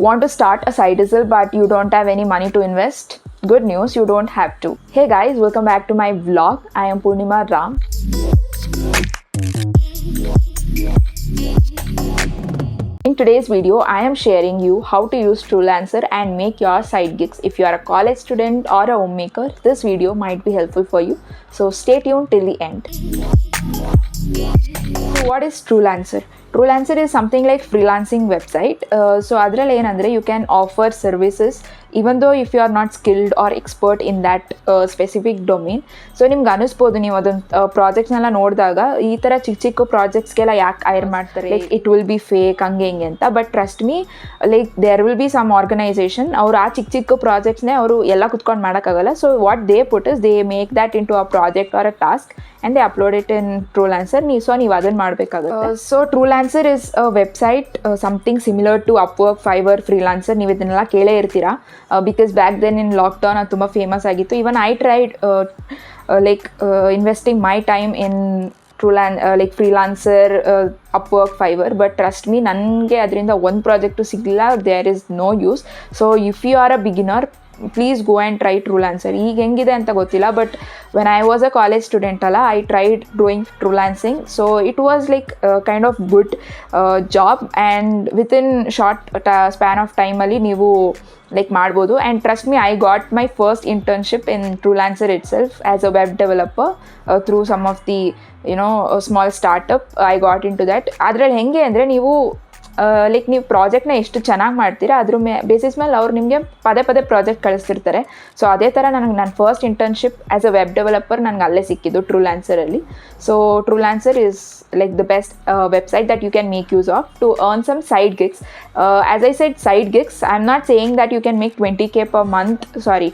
Want to start a side hustle but you don't have any money to invest? Good news, you don't have to. Hey guys, welcome back to my vlog. I am Poornima Ram. In today's video, I am sharing you how to use Truelancer and make your side gigs. If you are a college student or a homemaker, this video might be helpful for you. So stay tuned till the end. So what is Truelancer? Truelancer is something like freelancing website. So adralli enandre you can offer services even though if you are not skilled or expert in that specific domain. So ನಿಮ್ಗೆ ಅನಿಸ್ಬೋದು ನೀವು ಅದೊಂದು ಪ್ರಾಜೆಕ್ಟ್ಸ್ನೆಲ್ಲ ನೋಡಿದಾಗ ಈ ಥರ ಚಿಕ್ಕ ಚಿಕ್ಕ ಪ್ರಾಜೆಕ್ಟ್ಸ್ಗೆಲ್ಲ ಯಾಕೆ hire ಮಾಡ್ತಾರೆ, like it will be fake ಹಂಗೆ ಹಿಂಗೆ ಅಂತ. But trust me, like there will be some organisation, ಅವ್ರು ಆ ಚಿಕ್ಕ ಚಿಕ್ಕ ಪ್ರಾಜೆಕ್ಟ್ಸ್ನೇ ಅವರು ಎಲ್ಲ ಕುತ್ಕೊಂಡು ಮಾಡೋಕ್ಕಾಗಲ್ಲ. So what they put is they make that into a project or a task and they upload it in Truelancer. ನೀವು ಅದನ್ನು ಮಾಡಬೇಕಾಗುತ್ತೆ. So Truelancer is a website, something similar to Upwork, Fiverr, Freelancer. ನೀವು ಇದನ್ನೆಲ್ಲ ಕೇಳೇ ಇರ್ತೀರಾ, because back then in lockdown ಅದು ತುಂಬ famous ಆಗಿತ್ತು. Even I tried investing my time in like Freelancer, Upwork, Fiverr, but trust me, ನನಗೆ ಅದರಿಂದ ಒಂದು ಪ್ರಾಜೆಕ್ಟು ಸಿಗಲಿಲ್ಲ. There is no use. So if you are a beginner, please go and try Truelancer. ಈಗ ಹೆಂಗಿದೆ ಅಂತ ಗೊತ್ತಿಲ್ಲ, but when I was a college student ಅಲ್ಲ, I tried doing Truelancing. So it was like kind of good job and within short span of ಟೈಮಲ್ಲಿ ನೀವು like ಮಾಡ್ಬೋದು. And trust me, I got my first internship in Truelancer itself as a web developer through some of the small startup. I got into that. ಅದರಲ್ಲಿ ಹೆಂಗೆ ಅಂದರೆ ನೀವು like ನೀವು ಪ್ರಾಜೆಕ್ಟ್ನ ಎಷ್ಟು ಚೆನ್ನಾಗಿ ಮಾಡ್ತೀರಾ ಅದ್ರ ಬೇಸಿಸ್ ಮೇಲೆ ಅವ್ರು ನಿಮಗೆ ಪದೇ ಪದೇ ಪ್ರಾಜೆಕ್ಟ್ ಕಳಿಸ್ತಿರ್ತಾರೆ. ಸೊ ಅದೇ ಥರ ನನಗೆ ನನ್ನ first internship as a web developer ನನಗೆ ಅಲ್ಲೇ ಸಿಕ್ಕಿದ್ದು Truelancer-ಅಲ್ಲಿ. So Truelancer is like the best website that you can make use of to earn some side gigs. As I said, side gigs, I'm not saying that you can make 20k per month,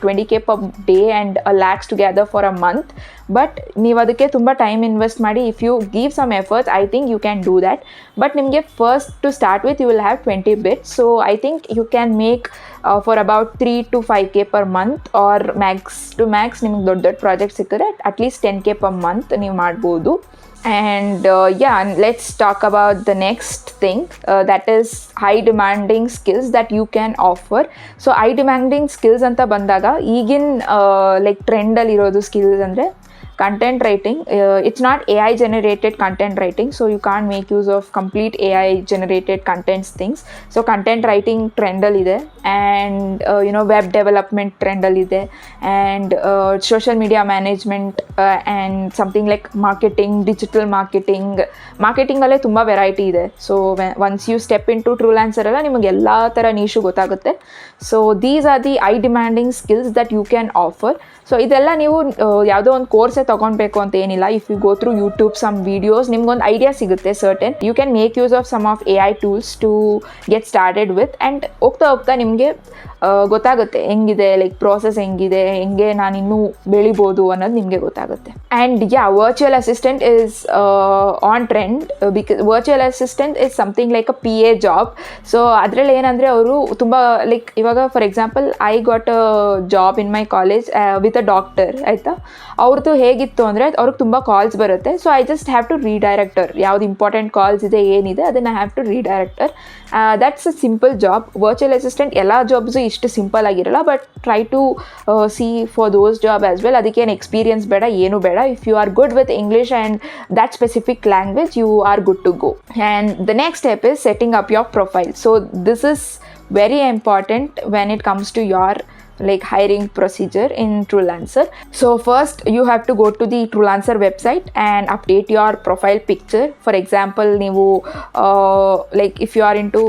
20k per day and a lakhs together for a month. But ನೀವು ಅದಕ್ಕೆ ತುಂಬ time invest ಮಾಡಿ, if you give some efforts, I think you can do that. But ನಿಮಗೆ first to start with you will have 20 bits. So I think you can make for about 3 to 5k per month, or max to max ನಿಮ್ಗೆ ದೊಡ್ಡ ದೊಡ್ಡ project ಸಿಕ್ಕಿದ್ರೆ at least 10k per month ನೀವು ಮಾಡ್ಬೋದು. And let's talk about the next thing, that is high demanding skills that you can offer. So high demanding skills anta bandaga ಈಗಿನ like trend ಅಲ್ಲಿ ಇರೋದು skills ಅಂದ್ರೆ content writing. It's not AI generated content writing, so you can't make use of complete AI generated contents things. So content writing trend ಅಲ್ಲಿ ಇದೆ, and web development trend ಅಲ್ಲಿ ಇದೆ, and social media management, and something like marketing, digital marketing ಅಲ್ಲೇ ತುಂಬ variety ಇದೆ. So once you step into Truelancer ಎಲ್ಲ ನಿಮಗೆ ಎಲ್ಲ ಥರ ನೀಶು ಗೊತ್ತಾಗುತ್ತೆ. So these are the high demanding skills that you can offer. So ಇದೆಲ್ಲ ನೀವು ಯಾವುದೋ ಒಂದು ಕೋರ್ಸೇ ತೊಗೊಳ್ಬೇಕು ಅಂತ ಏನಿಲ್ಲ. If you go through YouTube some videos, ನಿಮ್ಗೊಂದು ಐಡಿಯಾ ಸಿಗುತ್ತೆ certain. You can make use of some of AI tools to get started with. And ಹೋಗ್ತಾ ನಿಮಗೆ ಗೊತ್ತಾಗುತ್ತೆ ಹೆಂಗಿದೆ, ಲೈಕ್ ಪ್ರೋಸೆಸ್ ಹೆಂಗಿದೆ, ಹೆಂಗೆ ನಾನು ಇನ್ನೂ ಬೆಳಿಬೋದು ಅನ್ನೋದು ನಿಮಗೆ ಗೊತ್ತಾಗುತ್ತೆ. And virtual assistant is on trend, because virtual assistant is something like a PA job. So ಅದರಲ್ಲಿ ಏನಂದರೆ ಅವರು ತುಂಬ ಲೈಕ್ ಇವಾಗ for example I got a job in my college with a doctor, ಆಯಿತಾ. ಅವ್ರದ್ದು ಹೇಗಿತ್ತು ಅಂದರೆ ಅವ್ರಿಗೆ ತುಂಬ ಕಾಲ್ಸ್ ಬರುತ್ತೆ. So I just have to redirect, ಯಾವ್ದು ಇಂಪಾರ್ಟೆಂಟ್ ಕಾಲ್ಸ್ ಇದೆ ಏನಿದೆ ಅದನ್ನು have to redirect. That's a simple job. Virtual assistant ಎಲ್ಲ ಜಾಬ್ಸು ಇಷ್ಟು ಸಿಂಪಲ್ ಆಗಿರಲ್ಲ, but try to see for those job as well. ಅದಕ್ಕೇನು ಎಕ್ಸ್ಪೀರಿಯನ್ಸ್ ಬೇಡ, ಏನು ಬೇಡ. If you are good with English and that specific language, you are good to go. And the next step is setting up your profile. So this is very important when it comes to your like hiring procedure in Truelancer. So first you have to go to the Truelancer website and update your profile picture. For example, ನೀವು like if you are into,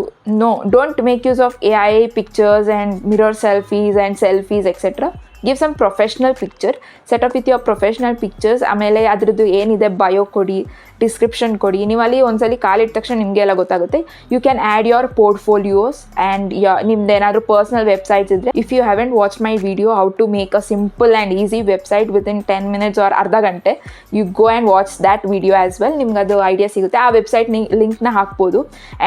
don't make use of AI pictures and mirror selfies etc. Give some professional picture, set up with your professional pictures. ಆಮೇಲೆ ಅದ್ರದ್ದು ಏನಿದೆ bio ಕೊಡಿ, description ಕೊಡಿ. ನೀವು ಅಲ್ಲಿ ಒಂದ್ಸಲಿ ಕಾಲಿಟ್ಟ ತಕ್ಷಣ ನಿಮಗೆ ಎಲ್ಲ ಗೊತ್ತಾಗುತ್ತೆ. You can add your portfolios and ನಿಮ್ದು ಏನಾದರೂ ಪರ್ಸ್ನಲ್ ವೆಬ್ಸೈಟ್ಸ್ ಇದ್ದರೆ, if you haven't watch my video how to make a simple and easy website within 10 minutes or ಅರ್ಧ ಗಂಟೆ, you go and watch that video as well. ನಿಮ್ಗೆ ಅದು idea ಸಿಗುತ್ತೆ. ಆ website ಲಿಂಕ್ನ ಹಾಕ್ಬೋದು.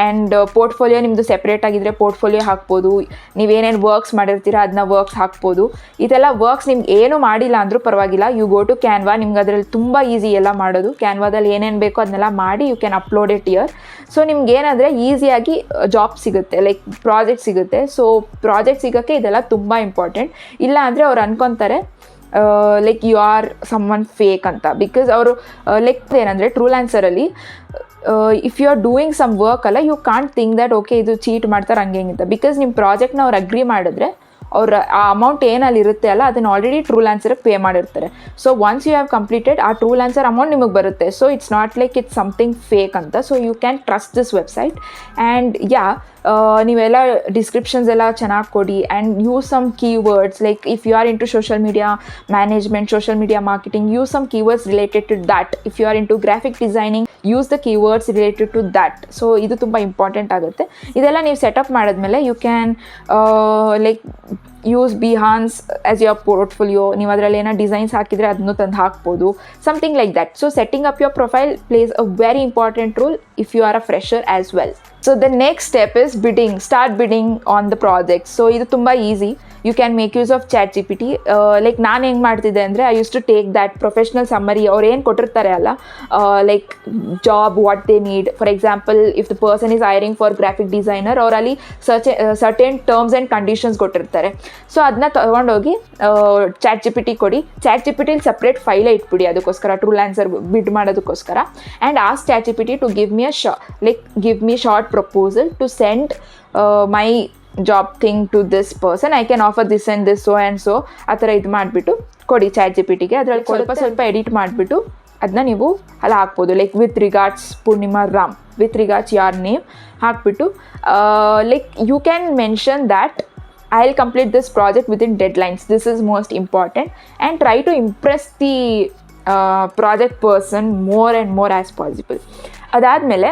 ಆ್ಯಂಡ್ ಪೋರ್ಟ್ಫೋಲಿಯೋ ನಿಮ್ಮದು ಸೆಪ್ರೇಟ್ ಆಗಿದ್ದರೆ ಪೋರ್ಟ್ಫೋಲಿಯೋ ಹಾಕ್ಬೋದು. ನೀವೇನೇನು ವರ್ಕ್ಸ್ ಮಾಡಿರ್ತೀರ ಅದನ್ನ ವರ್ಕ್ಸ್ ಹಾಕ್ಬೋದು. ಇದೆಲ್ಲ ವರ್ಕ್ಸ್ ನಿಮ್ಗೆ ಏನು ಮಾಡಿಲ್ಲ ಅಂದರೂ ಪರವಾಗಿಲ್ಲ, ಯು ಗೋ ಟು ಕ್ಯಾನ್ವಾ. ನಿಮ್ಗೆ ಅದರಲ್ಲಿ ತುಂಬ ಈಸಿ ಎಲ್ಲ ಮಾಡೋದು. ಕ್ಯಾನ್ವಾದಲ್ಲಿ ಏನೇನು ಬೇಕೋ ಅದನ್ನೆಲ್ಲ ಮಾಡಿ you can upload it here. So ನಿಮ್ಗೆ ಏನಂದರೆ ಈಸಿಯಾಗಿ ಜಾಬ್ ಸಿಗುತ್ತೆ, ಲೈಕ್ ಪ್ರಾಜೆಕ್ಟ್ ಸಿಗುತ್ತೆ. ಸೊ ಪ್ರಾಜೆಕ್ಟ್ ಸಿಗೋಕ್ಕೆ ಇದೆಲ್ಲ ತುಂಬ ಇಂಪಾರ್ಟೆಂಟ್. ಇಲ್ಲ ಅಂದರೆ ಅವ್ರು ಅನ್ಕೊತಾರೆ like you are someone fake ಅಂತ. ಬಿಕಾಸ್ ಅವರು ಲೈಕ್ ಏನಂದರೆ ಟ್ರೂಲ್ಯಾನ್ಸರಲ್ಲಿ if you are doing some work ಅಲ್ಲ, you can't think that okay ಇದು ಚೀಟ್ ಮಾಡ್ತಾರೆ ಹಂಗೆ ಹಿಂಗಿಂತ. ಬಿಕಾಸ್ ನಿಮ್ಮ ಪ್ರಾಜೆಕ್ಟ್ನ ಅವ್ರು ಅಗ್ರಿ ಮಾಡಿದ್ರೆ ಅವ್ರ ಆ ಅಮೌಂಟ್ ಏನಲ್ಲಿ ಇರುತ್ತೆ ಅಲ್ಲ ಅದನ್ನು ಆಲ್ರೆಡಿ ಟ್ರೂಲ್ಯಾನ್ಸರ್ಗೆ ಪೇ ಮಾಡಿರ್ತಾರೆ. So once you have completed ಆ ಟ್ರೂಲ್ಯಾನ್ಸರ್ ಅಮೌಂಟ್ ನಿಮಗೆ ಬರುತ್ತೆ. So it's not like it's something fake ಅಂತ. So you can trust this website. And ನೀವೆಲ್ಲ ಡಿಸ್ಕ್ರಿಪ್ಷನ್ಸ್ ಎಲ್ಲ ಚೆನ್ನಾಗಿ ಕೊಡಿ and use some keywords. Like if you are into social media management, social media marketing, use some keywords related to that. If you are into graphic designing, use the keywords related to that. So ಇದು ತುಂಬ important ಆಗುತ್ತೆ. ಇದೆಲ್ಲ ನೀವು setup ಮಾಡಿದ್ಮೇಲೆ you can like use Behance as your portfolio. ನೀವು ಅದರಲ್ಲಿ ಏನೋ designs ಹಾಕಿದರೆ ಅದನ್ನು ತಂದು ಹಾಕ್ಬೋದು, something like that. So setting up your profile place a very important role if you are a fresher as well. So the next step is bidding. Start bidding on the project. So ಇದು ತುಂಬ easy. You can make use of chat G P T. Like ನಾನು ಹೆಂಗೆ ಮಾಡ್ತಿದ್ದೆ ಅಂದರೆ I use to take that professional summary. ಅವ್ರು ಏನು ಕೊಟ್ಟಿರ್ತಾರೆ ಅಲ್ಲ, like job what they need. For example if the person is hiring for graphic designer, ಅವರಲ್ಲಿ certain terms and conditions ಕೊಟ್ಟಿರ್ತಾರೆ. ಸೊ ಅದನ್ನ ತೊಗೊಂಡೋಗಿ ಚಾಟ್ ಜಿ ಪಿ ಟಿ ಕೊಡಿ. ಚಾಟ್ ಜಿ ಪಿ ಟಿಲಿ ಸಪ್ರೇಟ್ ಫೈಲೇ ಇಟ್ಬಿಡಿ ಅದಕ್ಕೋಸ್ಕರ, ಟ್ರೂಲ್ಯಾನ್ಸರ್ ಬಿಡ್ ಮಾಡೋದಕ್ಕೋಸ್ಕರ. And ask chat G P T to give me short proposal to send my job thing to this person. I can offer this and this so and so ಆ ಥರ ಇದು ಮಾಡಿಬಿಟ್ಟು ಕೊಡಿ ಚಾಟ್ ಜಿ ಪಿ ಟಿಗೆ. ಅದರಲ್ಲಿ ಸ್ವಲ್ಪ ಎಡಿಟ್ ಮಾಡಿಬಿಟ್ಟು ಅದನ್ನ ನೀವು ಅಲ್ಲಿ ಹಾಕ್ಬೋದು. Like with regards Purnima Ram, with regards your name ಹಾಕ್ಬಿಟ್ಟು like you can mention that I will complete this project within deadlines. This is most important. And try to impress the project person more and more as possible. ಅದಾದಮೇಲೆ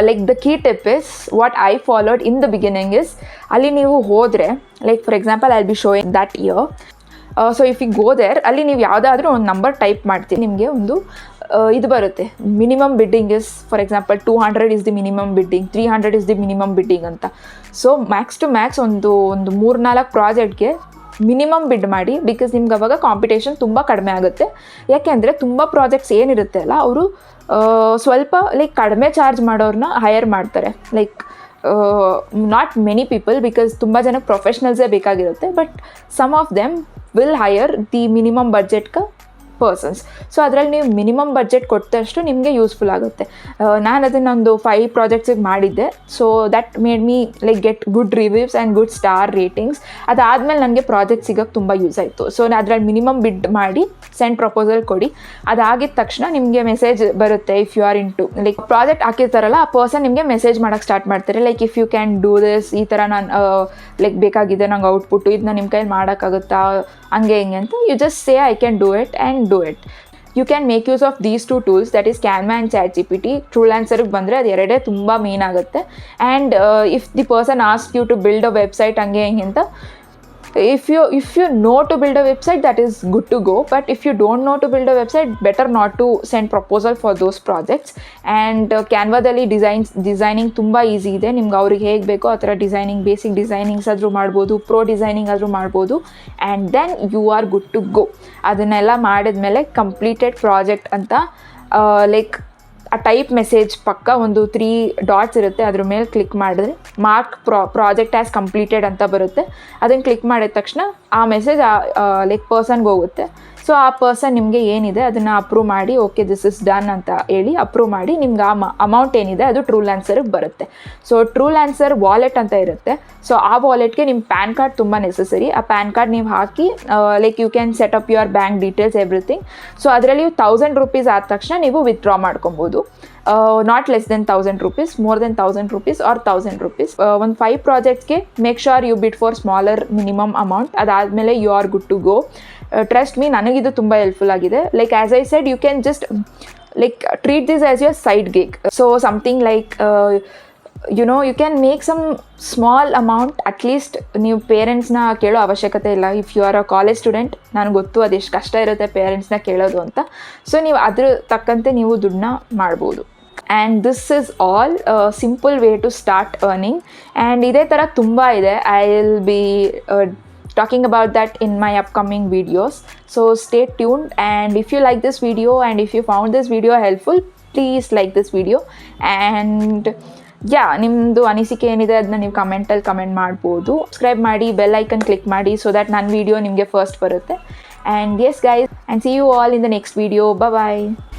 like the key tip is what I followed in the beginning is ಅಲ್ಲಿ ನೀವು ಹೋದರೆ, like for example I'll be showing that here. So if you go there, ಅಲ್ಲಿ ನೀವು ಯಾವುದಾದ್ರೂ ಒಂದು number type ಮಾಡ್ತೀವಿ, ನಿಮಗೆ ಒಂದು ಇದು ಬರುತ್ತೆ. Minimum bidding is for example 200 is the minimum bidding, 300 is the minimum bidding ಅಂತ. ಸೊ ಮ್ಯಾಕ್ಸ್ ಟು ಮ್ಯಾಕ್ಸ್ ಒಂದು 3-4 ಪ್ರಾಜೆಕ್ಟ್ಗೆ ಮಿನಿಮಮ್ ಬಿಡ್ ಮಾಡಿ. ಬಿಕಾಸ್ ನಿಮ್ಗೆ ಅವಾಗ ಕಾಂಪಿಟೇಷನ್ ತುಂಬ ಕಡಿಮೆ ಆಗುತ್ತೆ. ಯಾಕೆಂದರೆ ತುಂಬ ಪ್ರಾಜೆಕ್ಟ್ಸ್ ಏನಿರುತ್ತೆ ಅಲ್ಲ, ಅವರು ಸ್ವಲ್ಪ ಲೈಕ್ ಕಡಿಮೆ ಚಾರ್ಜ್ ಮಾಡೋರನ್ನ ಹೈಯರ್ ಮಾಡ್ತಾರೆ. Like not many people, because ತುಂಬ ಜನಕ್ಕೆ ಪ್ರೊಫೆಷ್ನಲ್ಸೇ ಬೇಕಾಗಿರುತ್ತೆ. But some of them will hire the minimum ಬಡ್ಜೆಟ್ಗೆ ಪರ್ಸನ್ಸ್. ಸೊ ಅದರಲ್ಲಿ ನೀವು ಮಿನಿಮಮ್ ಬಡ್ಜೆಟ್ ಕೊಟ್ಟಷ್ಟು ನಿಮಗೆ ಯೂಸ್ಫುಲ್ ಆಗುತ್ತೆ. ನಾನು ಅದನ್ನೊಂದು 5 ಪ್ರಾಜೆಕ್ಟ್ಸಿಗೆ ಮಾಡಿದ್ದೆ. So that made me like get good reviews and good star ratings. ಅದಾದಮೇಲೆ ನನಗೆ ಪ್ರಾಜೆಕ್ಟ್ ಸಿಗೋಕ್ಕೆ ತುಂಬ ಯೂಸ್ ಆಯಿತು. ಸೊ ಅದರಲ್ಲಿ ಮಿನಿಮಮ್ ಬಿಡ್ ಮಾಡಿ ಸೆಂಡ್ ಪ್ರಪೋಸಲ್ ಕೊಡಿ. ಅದಾಗಿದ ತಕ್ಷಣ ನಿಮಗೆ ಮೆಸೇಜ್ ಬರುತ್ತೆ. If you are into like project ಹಾಕಿರ್ತಾರಲ್ಲ, ಆ ಪರ್ಸನ್ ನಿಮಗೆ ಮೆಸೇಜ್ ಮಾಡೋಕ್ಕೆ ಸ್ಟಾರ್ಟ್ ಮಾಡ್ತಾರೆ. Like if you can do this, ಈ ಥರ ನಾನು ಲೈಕ್ ಬೇಕಾಗಿದೆ ನಂಗೆ ಔಟ್ಪುಟ್ಟು, ಇದನ್ನ ನಿಮ್ಮ ಕೈಲಿ ಮಾಡೋಕ್ಕಾಗುತ್ತಾ ಹಂಗೆ ಹಿಂಗೆ ಅಂತ. You just say I can do it and do it. You can make use of these 2 tools, that is Canva and ChatGPT. Truelancerಗೆ ಬಂದರೆ ಅದು ಎರಡೇ ತುಂಬ ಮೇನ್ ಆಗುತ್ತೆ. And if the person ask you to build a website ಹಂಗೆ ಹಿಂಗೆ ಅಂತ, if you know to build a website, that is good to go. But if you don't know to build a website, better not to send proposal for those projects. And ಕ್ಯಾನ್ವಾದಲ್ಲಿ designing ತುಂಬ easy ಇದೆ. ನಿಮ್ಗೆ ಅವ್ರಿಗೆ ಹೇಗೆ ಬೇಕೋ ಆ ಥರ designing, basic designings ಆದರೂ ಮಾಡ್ಬೋದು, ಪ್ರೋ ಡಿಸೈನಿಂಗ್ ಆದರೂ ಮಾಡ್ಬೋದು. And then you are good to go. ಅದನ್ನೆಲ್ಲ ಮಾಡಿದ್ಮೇಲೆ ಕಂಪ್ಲೀಟೆಡ್ ಪ್ರಾಜೆಕ್ಟ್ ಅಂತ ಲೈಕ್ ಆ ಟೈಪ್ ಮೆಸೇಜ್ ಪಕ್ಕ ಒಂದು 3 ಡಾಟ್ಸ್ ಇರುತ್ತೆ, ಅದ್ರ ಮೇಲೆ ಕ್ಲಿಕ್ ಮಾಡಿದ್ರೆ ಮಾರ್ಕ್ ಪ್ರಾಜೆಕ್ಟ್ ಆ್ಯಸ್ ಕಂಪ್ಲೀಟೆಡ್ ಅಂತ ಬರುತ್ತೆ. ಅದನ್ನು ಕ್ಲಿಕ್ ಮಾಡಿದ ತಕ್ಷಣ ಆ ಮೆಸೇಜ್ ಲೈಕ್ ಪರ್ಸನ್ಗೆ ಹೋಗುತ್ತೆ. ಸೊ ಆ ಪರ್ಸನ್ ನಿಮಗೆ ಏನಿದೆ ಅದನ್ನು ಅಪ್ರೂವ್ ಮಾಡಿ ಓಕೆ ದಿಸ್ ಇಸ್ ಡನ್ ಅಂತ ಹೇಳಿ ಅಪ್ರೂವ್ ಮಾಡಿ ನಿಮ್ಗೆ ಆ ಅಮೌಂಟ್ ಏನಿದೆ ಅದು ಟ್ರೂಲ್ಯಾನ್ಸರ್ಗೆ ಬರುತ್ತೆ. ಸೊ ಟ್ರೂಲ್ಯಾನ್ಸರ್ ವಾಲೆಟ್ ಅಂತ ಇರುತ್ತೆ. ಸೊ ಆ ವಾಲೆಟ್ಗೆ ನಿಮ್ಮ ಪ್ಯಾನ್ ಕಾರ್ಡ್ ತುಂಬ ನೆಸೆಸರಿ. ಆ ಪ್ಯಾನ್ ಕಾರ್ಡ್ ನೀವು ಹಾಕಿ like you can set up your bank details everything. So ಅದರಲ್ಲಿ 1000 ರೂಪೀಸ್ ಆದ ತಕ್ಷಣ ನೀವು ವಿತ್ಡ್ರಾ ಮಾಡ್ಕೊಬೋದು. Not less than 1000 rupees, more than 1000 rupees or 1000 rupees. ಒಂದು 5 ಪ್ರಾಜೆಕ್ಟ್ಸ್ಗೆ make sure you bid for smaller minimum amount. ಅದಾದಮೇಲೆ you are good to go. Trust me, ನನಗಿದು ತುಂಬ ಹೆಲ್ಪ್ಫುಲ್ ಆಗಿದೆ. Like as I shed, you can just like treat this as your side gig. So something like you can make some small amount. At least ನೀವು ಪೇರೆಂಟ್ಸ್ನ ಕೇಳೋ ಅವಶ್ಯಕತೆ ಇಲ್ಲ. If you are a college student, ನನಗೆ ಗೊತ್ತು ಅದೆಷ್ಟು ಕಷ್ಟ ಇರುತ್ತೆ ಪೇರೆಂಟ್ಸ್ನ ಕೇಳೋದು ಅಂತ. ಸೊ ನೀವು ಅದ್ರ ತಕ್ಕಂತೆ ನೀವು ದುಡ್ಡನ್ನ ಮಾಡ್ಬೋದು. And this is all simple way to start earning. And ಇದೇ ಥರ ತುಂಬ ಇದೆ. I will be talking about that in my upcoming videos. So stay tuned, and if you like this video and if you found this video helpful, please like this video. And ನಿಮ್ಮದು ಅನಿಸಿಕೆ ಏನಿದೆ ಅದನ್ನ ನೀವು ಕಮೆಂಟಲ್ಲಿ comment ಮಾಡ್ಬೋದು. Subscribe ಮಾಡಿ, bell icon click ಮಾಡಿ, so that ನನ್ನ ವಿಡಿಯೋ ನಿಮಗೆ ಫಸ್ಟ್ ಬರುತ್ತೆ. And yes guys, and see you all in the next video. Bye bye.